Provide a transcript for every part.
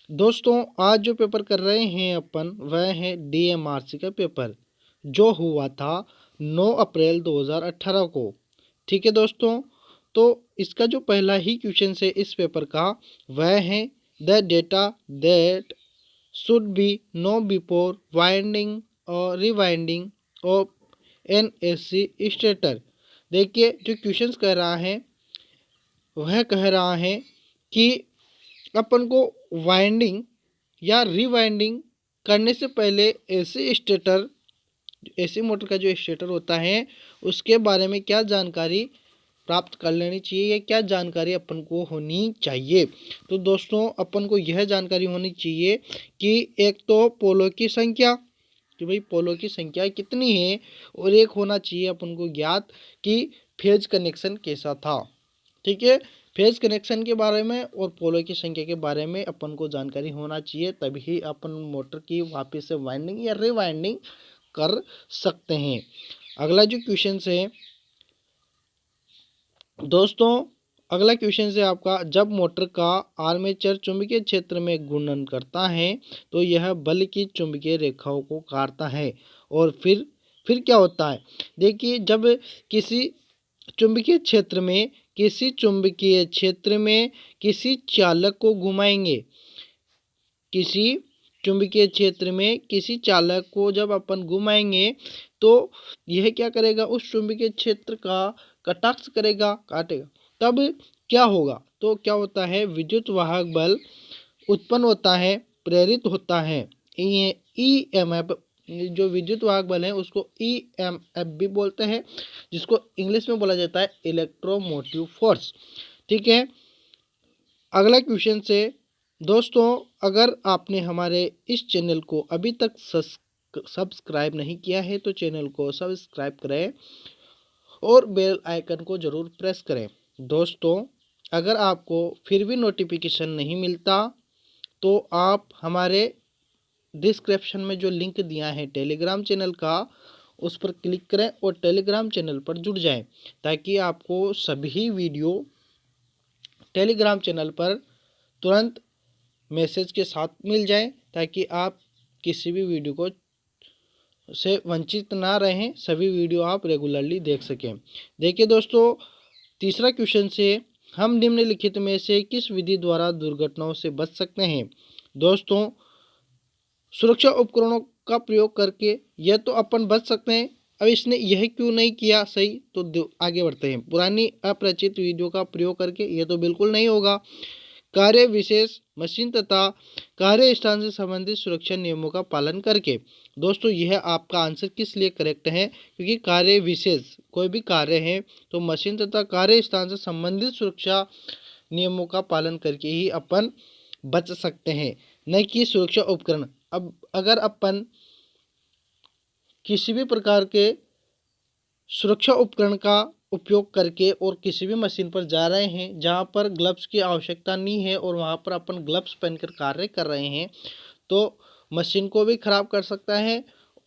दोस्तों आज जो पेपर कर रहे हैं अपन वह है डीएमआरसी का पेपर जो हुआ था 9 अप्रैल 2018 को। ठीक है दोस्तों, तो इसका जो पहला ही क्वेश्चन है इस पेपर का वह है the data that should be know before winding और रिवाइंडिंग ऑफ एनएससी स्टेटर। देखिए जो क्वेश्चन कह रहा है वह कह रहा है कि अपन को वाइंडिंग या रिवाइंडिंग करने से पहले एसी मोटर का जो स्टेटर होता है उसके बारे में क्या जानकारी प्राप्त कर लेनी चाहिए या क्या जानकारी अपन को होनी चाहिए। तो दोस्तों अपन को यह जानकारी होनी चाहिए कि एक तो पोलो की संख्या, कि भाई पोलो की संख्या कितनी है, और एक होना चाहिए अपन को ज्ञात कि फेज कनेक्शन कैसा था। ठीक है, फेज कनेक्शन के बारे में और पोलो की संख्या के बारे में अपन को जानकारी होना चाहिए, तभी अपन मोटर की वापस से वाइंडिंग या रिवाइंडिंग कर सकते हैं। अगला जो क्वेश्चन है दोस्तों, अगला क्वेश्चन है आपका, जब मोटर का आर्मेचर चुंबकीय क्षेत्र में घूर्णन करता है तो यह बल की चुंबकीय रेखाओं को काटता है और फिर क्या होता है। देखिए जब किसी चुंबकीय क्षेत्र में किसी चालक को घुमाएंगे, किसी चुंबकीय क्षेत्र में किसी चालक को जब अपन घुमाएंगे तो यह क्या करेगा, उस चुंबकीय क्षेत्र का कटाक्ष करेगा, काटेगा। तब क्या होगा, तो क्या होता है, विद्युत वाहक बल उत्पन्न होता है, प्रेरित होता है। ईएमएफ, जो विद्युत वाहक बल है उसको ईएमएफ भी बोलते हैं, जिसको इंग्लिश में बोला जाता है इलेक्ट्रोमोटिव फोर्स। ठीक है, अगला क्वेश्चन से दोस्तों, अगर आपने हमारे इस चैनल को अभी तक सब्सक्राइब नहीं किया है तो चैनल को सब्सक्राइब करें और बेल आइकन को ज़रूर प्रेस करें। दोस्तों अगर आपको फिर भी नोटिफिकेशन नहीं मिलता तो आप हमारे डिस्क्रिप्शन में जो लिंक दिया है टेलीग्राम चैनल का उस पर क्लिक करें और टेलीग्राम चैनल पर जुड़ जाएं, ताकि आपको सभी वीडियो टेलीग्राम चैनल पर तुरंत मैसेज के साथ मिल जाए, ताकि आप किसी भी वीडियो को से वंचित ना रहें, सभी वीडियो आप रेगुलरली देख सकें। देखिए दोस्तों, तीसरा क्वेश्चन से, हम निम्नलिखित में से किस विधि द्वारा दुर्घटनाओं से बच सकते हैं। दोस्तों सुरक्षा उपकरणों का प्रयोग करके यह तो अपन बच सकते हैं। अब इसने यह क्यों नहीं किया सही, तो आगे बढ़ते हैं। पुरानी अपरिचित वीडियो का प्रयोग करके यह तो बिल्कुल नहीं होगा। कार्य विशेष मशीन तथा कार्य स्थान से संबंधित सुरक्षा नियमों का पालन करके। दोस्तों यह आपका आंसर किस लिए करेक्ट है, क्योंकि कार्य विशेष कोई भी कार्य है तो मशीन तथा कार्य स्थान से संबंधित सुरक्षा नियमों का पालन करके ही अपन बच सकते हैं, न कि सुरक्षा उपकरण। अब अगर अपन किसी भी प्रकार के सुरक्षा उपकरण का उपयोग करके और किसी भी मशीन पर जा रहे हैं जहां पर ग्लव्स की आवश्यकता नहीं है और वहां पर अपन ग्लव्स पहनकर कार्य कर रहे हैं तो मशीन को भी खराब कर सकता है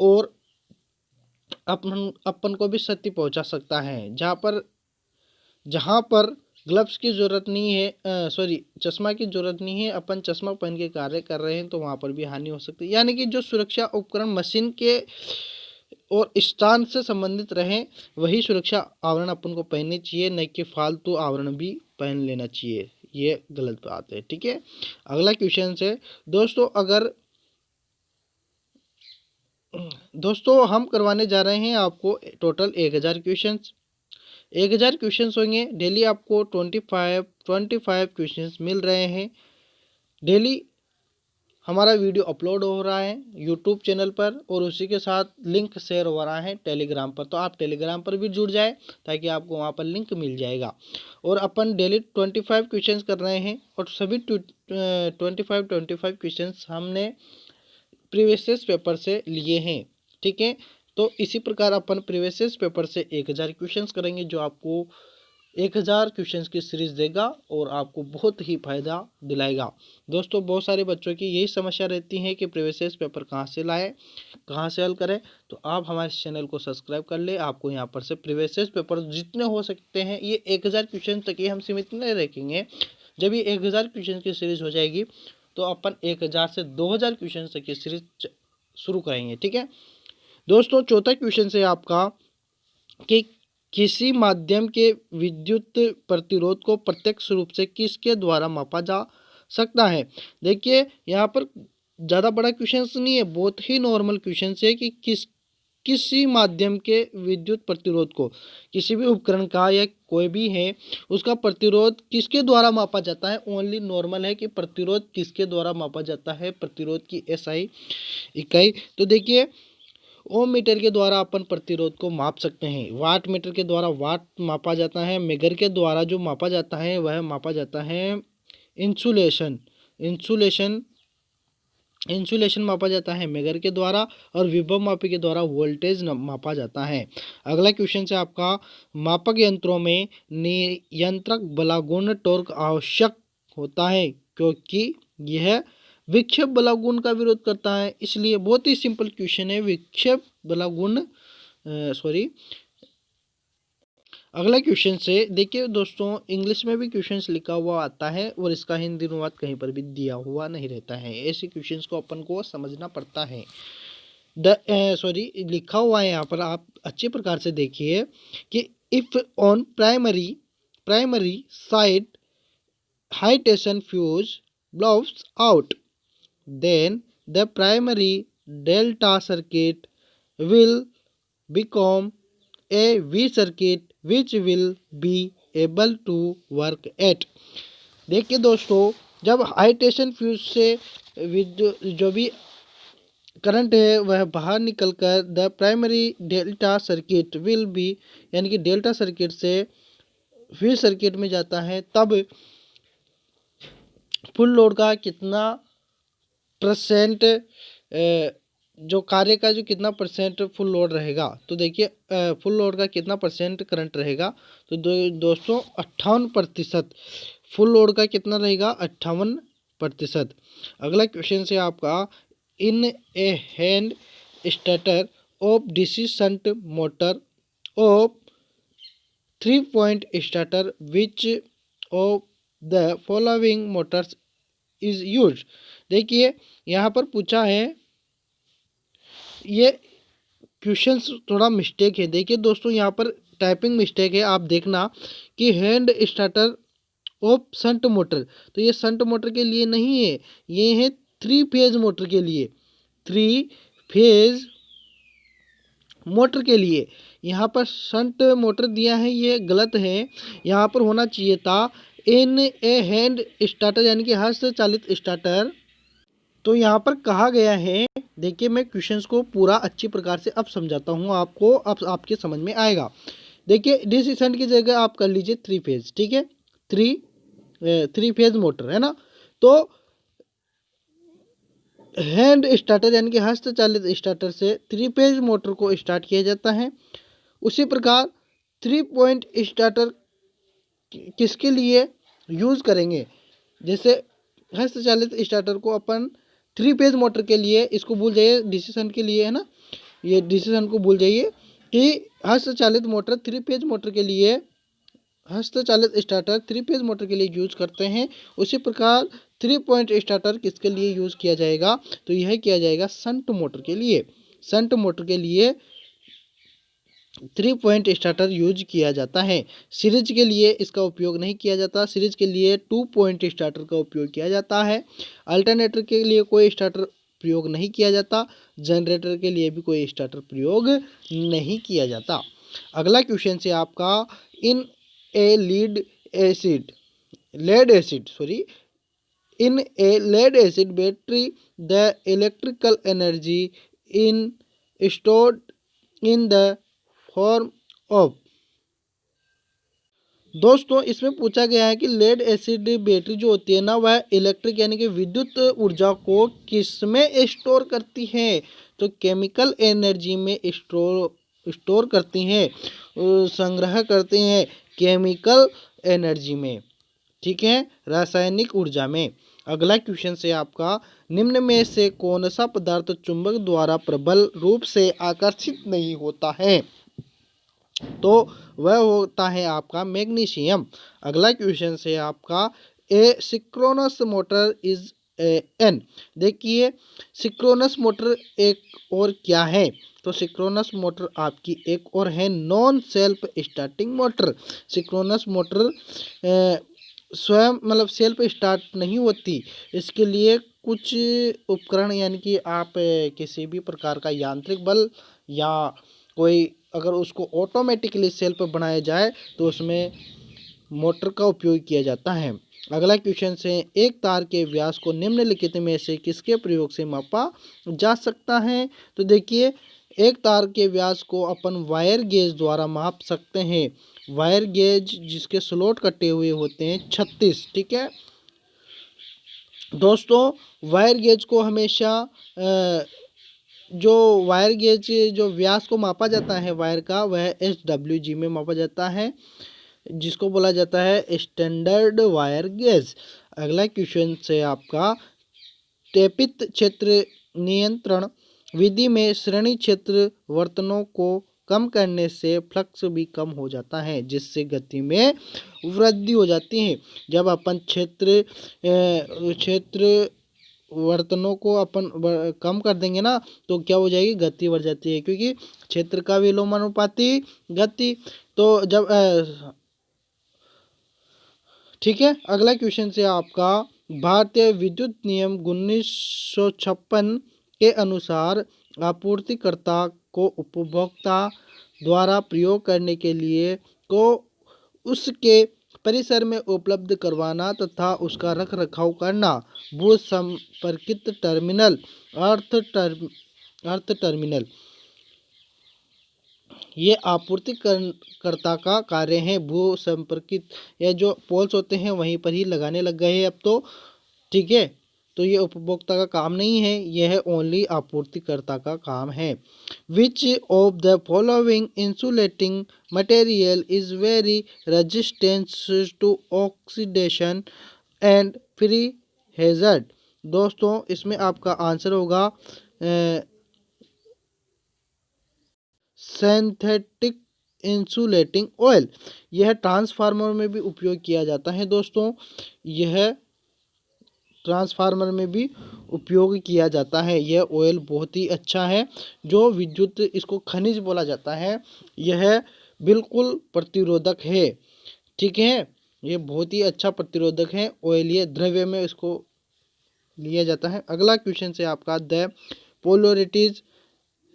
और अपन को भी क्षति पहुंचा सकता है। जहां पर ग्लव्स की ज़रूरत नहीं है, सॉरी चश्मा की ज़रूरत नहीं है, अपन चश्मा पहन के कार्य कर रहे हैं तो वहाँ पर भी हानि हो सकती है। यानी कि जो सुरक्षा उपकरण मशीन के और स्थान से संबंधित रहें वही सुरक्षा आवरण अपन को पहनने चाहिए, न कि फालतू आवरण भी पहन लेना चाहिए, ये गलत बात है। ठीक है, अगला क्वेश्चन है दोस्तों हम करवाने जा रहे हैं आपको टोटल 1000 क्वेश्चन। 1000 क्वेश्चंस होंगे, डेली आपको 25 क्वेश्चंस मिल रहे हैं। डेली हमारा वीडियो अपलोड हो रहा है यूट्यूब चैनल पर और उसी के साथ लिंक शेयर हो रहा है टेलीग्राम पर, तो आप टेलीग्राम पर भी जुड़ जाए ताकि आपको वहाँ पर लिंक मिल जाएगा। और अपन डेली 25 क्वेश्चंस कर रहे हैं और सभी 25 क्वेश्चंस हमने प्रीवियस पेपर से लिए हैं। ठीक है, तो इसी प्रकार अपन प्रीवियस पेपर से 1000 क्वेश्चंस करेंगे जो आपको 1000 क्वेश्चंस की सीरीज देगा और आपको बहुत ही फायदा दिलाएगा। दोस्तों बहुत सारे बच्चों की यही समस्या रहती है कि प्रीवियस पेपर कहाँ से लाएं, कहाँ से हल करें, तो आप हमारे चैनल को सब्सक्राइब कर ले। आपको यहाँ पर से प्रीवियस पेपर जितने हो सकते हैं, ये 1000 क्वेश्चन तक ही हम सीमित नहीं रखेंगे। जब ये 1000 क्वेश्चन की सीरीज हो जाएगी तो अपन 1000 से 2000 क्वेश्चन तक की सीरीज शुरू करेंगे। ठीक है दोस्तों, चौथा क्वेश्चन है आपका कि किसी माध्यम के विद्युत प्रतिरोध को प्रत्यक्ष रूप से किसके द्वारा मापा जा सकता है। देखिए यहाँ पर ज़्यादा बड़ा क्वेश्चन नहीं है, बहुत ही नॉर्मल क्वेश्चन है कि किसी माध्यम के विद्युत प्रतिरोध को, किसी भी उपकरण का या कोई भी है उसका प्रतिरोध किसके द्वारा मापा जाता है। ओनली नॉर्मल है कि प्रतिरोध किसके द्वारा मापा जाता है, प्रतिरोध की एसआई इकाई। तो देखिए ओम मीटर के द्वारा अपन प्रतिरोध को माप सकते हैं, वाट मीटर के द्वारा वाट मापा जाता है, मेगर के द्वारा जो मापा जाता है वह मापा जाता है इंसुलेशन इंसुलेशन इंसुलेशन मापा जाता है मेगर के द्वारा, और विभव मापी के द्वारा वोल्टेज मापा जाता है। अगला क्वेश्चन है आपका, मापक यंत्रों में नियंत्रक बलागुण टॉर्क आवश्यक होता है क्योंकि यह विक्षेप बलागुण का विरोध करता है। इसलिए बहुत ही सिंपल क्वेश्चन है, विक्षेप बलागुण सॉरी। अगला क्वेश्चन से देखिए दोस्तों, इंग्लिश में भी क्वेश्चंस लिखा हुआ आता है और इसका हिंदी अनुवाद कहीं पर भी दिया हुआ नहीं रहता है। ऐसे क्वेश्चंस को अपन को समझना पड़ता है। लिखा हुआ है यहाँ पर, आप अच्छे प्रकार से देखिए कि if on primary side high tension fuse blows out, then the primary delta circuit will become a V circuit which will be able to work at। देखिए दोस्तों, जब हाई टेंशन फ्यूज से जो भी करंट है वह बाहर निकलकर the primary delta circuit will be, यानी कि डेल्टा सर्किट से वी सर्किट में जाता है, तब फुल लोड का कितना परसेंट जो कार्य का जो कितना परसेंट फुल लोड रहेगा। तो देखिए फुल लोड का कितना परसेंट करंट रहेगा, तो दोस्तों 58%। फुल लोड का कितना रहेगा, 58%। अगला क्वेश्चन है आपका, in a hand starter of DC shunt motor of 3 point starter which of the following motors is use. देखिए यहाँ पर पूछा है, ये क्वेश्चन थोड़ा मिस्टेक है। देखिए दोस्तों यहाँ पर टाइपिंग मिस्टेक है, आप देखना कि hand starter of shunt motor, तो ये शंट मोटर के लिए नहीं है, ये है 3 फेज मोटर के लिए, 3 फेज मोटर के लिए। यहाँ पर शंट मोटर दिया है, ये गलत है। यहाँ पर होना चाहिए था इन ए हैंड स्टार्टर, यानी कि हस्त चालित स्टार्टर। तो यहाँ पर कहा गया है, देखिए मैं क्वेश्चंस को पूरा अच्छी प्रकार से अब समझाता हूँ आपको, अब आपके समझ में आएगा। देखिए डीसी शंट की जगह आप कर लीजिए 3 फेज, ठीक है, 3 फेज मोटर है ना। तो हैंड स्टार्टर यानी कि हस्तचालित स्टार्टर से 3 फेज मोटर को स्टार्ट किया जाता है। उसी प्रकार 3 पॉइंट स्टार्टर किसके लिए यूज़ करेंगे, जैसे हस्तचालित स्टार्टर को अपन 3 फेज मोटर के लिए, इसको भूल जाइए डीसी शंट के लिए है ना, ये डीसी शंट को भूल जाइए कि हस्तचालित मोटर 3 फेज मोटर के लिए, हस्तचालित स्टार्टर 3 फेज मोटर के लिए यूज करते हैं। उसी प्रकार 3 पॉइंट स्टार्टर किसके लिए यूज किया जाएगा, तो यह किया जाएगा शंट मोटर के लिए। शंट मोटर के लिए 3 पॉइंट स्टार्टर यूज किया जाता है। सीरीज के लिए इसका उपयोग नहीं किया जाता, सीरीज के लिए 2 पॉइंट स्टार्टर का उपयोग किया जाता है। अल्टरनेटर के लिए कोई स्टार्टर प्रयोग नहीं किया जाता, जनरेटर के लिए भी कोई स्टार्टर प्रयोग नहीं किया जाता। अगला क्वेश्चन है आपका, in A lead acid in a lead acid battery the electrical energy in stored in the form of। दोस्तों इसमें पूछा गया है कि लेड एसिड बैटरी जो होती है ना, वह इलेक्ट्रिक यानी कि विद्युत ऊर्जा को किसमें स्टोर करती है, तो केमिकल एनर्जी में स्टोर करती हैं, संग्रह करती हैं केमिकल एनर्जी में, ठीक है, रासायनिक ऊर्जा में। अगला क्वेश्चन है आपका, निम्न में से कौन सा पदार्थ चुंबक द्वारा प्रबल रूप से आकर्षित नहीं होता है, तो वह होता है आपका मैग्नीशियम। अगला क्वेश्चन है आपका, a synchronous motor is an. देखिए सिंक्रोनस मोटर एक और क्या है, तो सिंक्रोनस मोटर आपकी एक और है non self starting motor. Synchronous motor स्वयं मतलब सेल्फ स्टार्ट नहीं होती, इसके लिए कुछ उपकरण यानी कि आप किसी भी प्रकार का यांत्रिक बल या कोई अगर उसको ऑटोमेटिकली सेल्फ बनाया जाए तो उसमें मोटर का उपयोग किया जाता है। अगला क्वेश्चन से एक तार के व्यास को निम्नलिखित में से किसके प्रयोग से मापा जा सकता है, तो देखिए एक तार के व्यास को अपन वायर गेज द्वारा माप सकते हैं। वायर गेज जिसके स्लॉट कटे हुए होते हैं 36, ठीक है दोस्तों। वायर गेज को हमेशा जो वायर गेज जो व्यास को मापा जाता है वायर का, वह SWG में मापा जाता है, जिसको बोला जाता है स्टैंडर्ड वायर गेज। अगला क्वेश्चन से आपका तेपित क्षेत्र नियंत्रण विधि में श्रेणी क्षेत्र वर्तनों को कम करने से फ्लक्स भी कम हो जाता है, जिससे गति में वृद्धि हो जाती है। जब अपन क्षेत्र वर्तनों को अपन कम कर देंगे ना, तो क्या हो जाएगी, गति बढ़ जाती है, क्योंकि क्षेत्र का विलोमानुपाती गति। तो जब ठीक है, अगला क्वेश्चन से आपका भारतीय विद्युत नियम 1956 के अनुसार आपूर्तिकर्ता को उपभोक्ता द्वारा प्रयोग करने के लिए को उसके परिसर में उपलब्ध करवाना तथा उसका रख रखाव करना भू संपर्कित टर्मिनल अर्थ टर्मिनल ये आपूर्तिकर्ता का कार्य है। भू संपर्कित ये जो पोल्स होते हैं वहीं पर ही लगाने लग गए हैं अब तो, ठीक है, तो ये उपभोक्ता का काम नहीं है, यह ओनली आपूर्तिकर्ता का काम है। विच of the following insulating material is very resistance to oxidation and free hazard. दोस्तों इसमें आपका आंसर होगा सिंथेटिक इंसुलेटिंग ऑयल। यह ट्रांसफार्मर में भी उपयोग किया जाता है दोस्तों, यह ट्रांसफार्मर में भी उपयोग किया जाता है। यह ऑयल बहुत ही अच्छा है, जो विद्युत इसको खनिज बोला जाता है, यह बिल्कुल प्रतिरोधक है, ठीक है, ये बहुत ही अच्छा प्रतिरोधक है ऑयल, ये द्रव्य में इसको लिया जाता है। अगला क्वेश्चन से आपका the polarities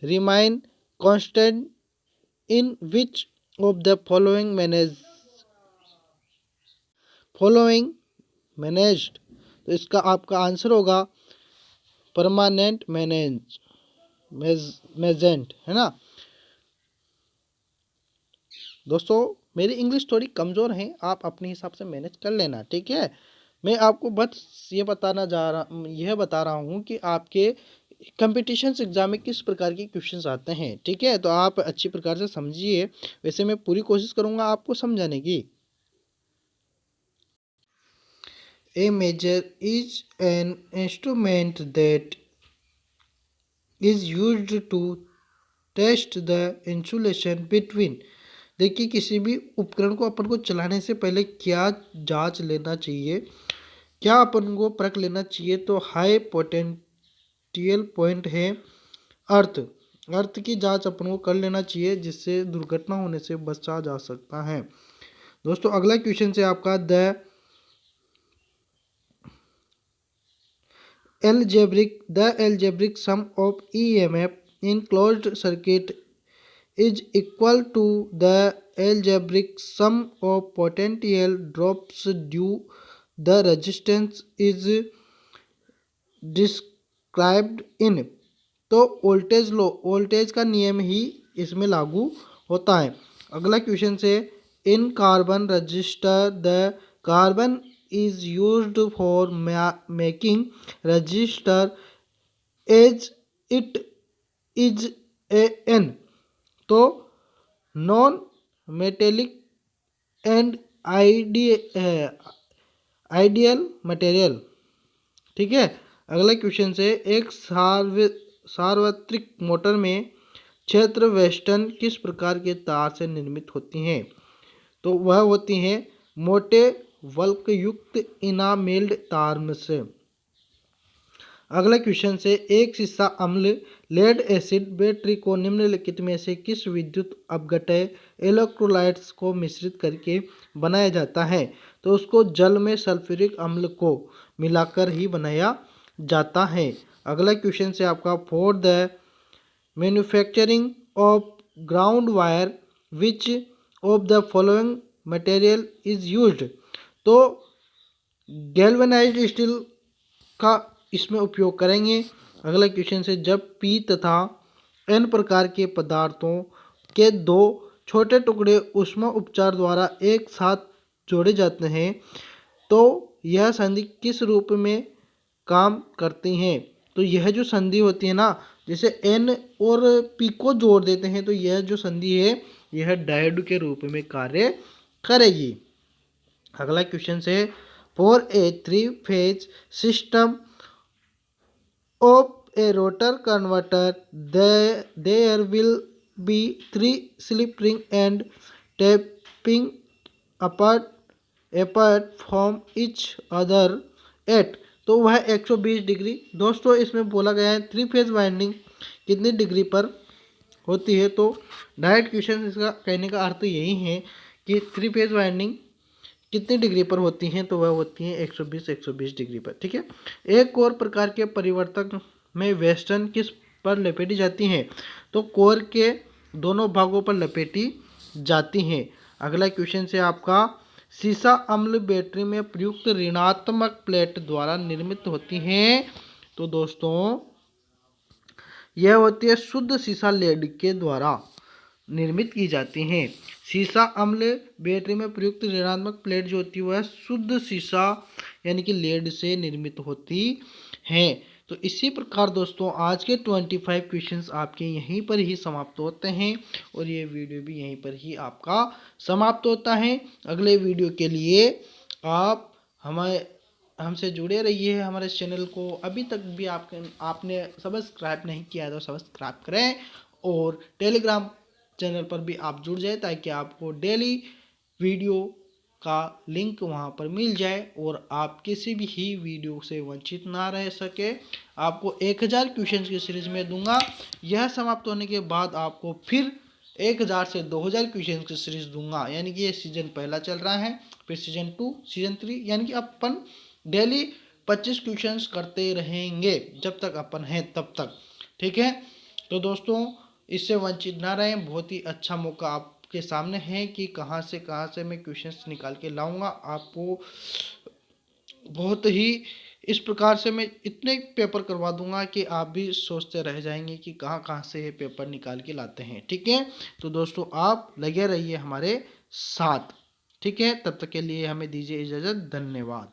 remain constant in which of the following managed, तो इसका आपका आंसर होगा परमानेंट मेजेंट, है ना दोस्तों। मेरी इंग्लिश थोड़ी कमज़ोर है, आप अपने हिसाब से मैनेज कर लेना, ठीक है। मैं आपको बस यह बता रहा हूँ कि आपके कंपटीशन एग्जाम में किस प्रकार के क्वेश्चंस आते हैं, ठीक है, तो आप अच्छी प्रकार से समझिए। वैसे मैं पूरी कोशिश करूँगा आपको समझाने की। A measure is an instrument that is used to test the insulation between। देखिए किसी भी उपकरण को अपन को चलाने से पहले क्या जांच लेना चाहिए, क्या अपन को परख लेना चाहिए, तो हाई पोटेंशियल पॉइंट है अर्थ की जांच अपन को कर लेना चाहिए, जिससे दुर्घटना होने से बचा जा सकता है। दोस्तों अगला क्वेश्चन से आपका the algebraic sum of EMF in closed circuit is equal to the algebraic sum of potential drops due the resistance is described in। तो वोल्टेज का नियम ही इसमें लागू होता है। अगला क्वेश्चन से in carbon resistor the carbon is used for making register as it is an तो non metallic and ideal material, ठीक है। अगला क्वेश्चन से एक सार्वत्रिक मोटर में क्षेत्र वेस्टर्न किस प्रकार के तार से निर्मित होती हैं, तो वह होती हैं मोटे वल्क युक्त इनामेल्ड तार से। अगला क्वेश्चन से एक सीसा अम्ल लेड एसिड बैटरी को निम्नलिखित में से किस विद्युत अपघटय इलेक्ट्रोलाइट्स को मिश्रित करके बनाया जाता है? तो उसको जल में सल्फ्यूरिक अम्ल को मिलाकर ही बनाया जाता है। अगला क्वेश्चन से आपका for the manufacturing of ground wire which of the following material is used? तो गैल्वेनाइज्ड स्टील का इसमें उपयोग करेंगे। अगला क्वेश्चन से जब पी तथा एन प्रकार के पदार्थों के दो छोटे टुकड़े ऊष्मा उपचार द्वारा एक साथ जोड़े जाते हैं तो यह संधि किस रूप में काम करती हैं? तो यह जो संधि होती है ना, जैसे एन और पी को जोड़ देते हैं तो यह जो संधि है यह डायोड के रूप में कार्य करेगी। अगला क्वेश्चन से फॉर ए 3-फेज system of a rotor converter there will be 3 slip ring and tapping apart from each other at. तो वह 120 डिग्री। दोस्तों इसमें बोला गया है 3-फेज वाइंडिंग कितनी डिग्री पर होती है? तो डायरेक्ट क्वेश्चन इसका कहने का अर्थ यही है कि 3-फेज वाइंडिंग कितनी डिग्री पर होती हैं? तो वह होती हैं 120 डिग्री पर। ठीक है। एक और प्रकार के परिवर्तक में वेस्टर्न किस पर लपेटी जाती हैं? तो कोर के दोनों भागों पर लपेटी जाती हैं। अगला क्वेश्चन से आपका सीसा अम्ल बैटरी में प्रयुक्त ऋणात्मक प्लेट द्वारा निर्मित होती हैं। तो दोस्तों यह होती है शुद्ध सीसा लेड के द्वारा निर्मित की जाती हैं। सीसा अम्ल बैटरी में प्रयुक्त ऋणात्मक प्लेट जो होती है वह शुद्ध सीसा यानी कि लेड से निर्मित होती हैं। तो इसी प्रकार दोस्तों आज के 25 क्वेश्चंस आपके यहीं पर ही समाप्त होते हैं और ये वीडियो भी यहीं पर ही आपका समाप्त होता है। अगले वीडियो के लिए आप हमसे जुड़े रहिए हमारे चैनल को। अभी तक भी आपने सब्सक्राइब नहीं किया है तो सब्सक्राइब करें और टेलीग्राम चैनल पर भी आप जुड़ जाए ताकि आपको डेली वीडियो का लिंक वहां पर मिल जाए और आप किसी भी ही वीडियो से वंचित ना रह सके। आपको 1000 क्वेश्चंस की सीरीज में दूंगा। यह समाप्त होने के बाद आपको फिर 1000 से 2000 क्वेश्चंस की सीरीज दूंगा, यानी कि ये सीजन पहला चल रहा है, फिर सीजन 2, सीजन 3, यानी कि अपन डेली 25 क्वेश्चंस करते रहेंगे जब तक अपन हैं तब तक। ठीक है। तो दोस्तों इससे वंचित ना रहें। बहुत ही अच्छा मौका आपके सामने है कि कहाँ से मैं क्वेश्चंस निकाल के लाऊंगा आपको। बहुत ही इस प्रकार से मैं इतने पेपर करवा दूंगा कि आप भी सोचते रह जाएंगे कि कहाँ से ये पेपर निकाल के लाते हैं। ठीक है। तो दोस्तों आप लगे रहिए हमारे साथ। ठीक है। तब तक के लिए हमें दीजिए इजाज़त। धन्यवाद।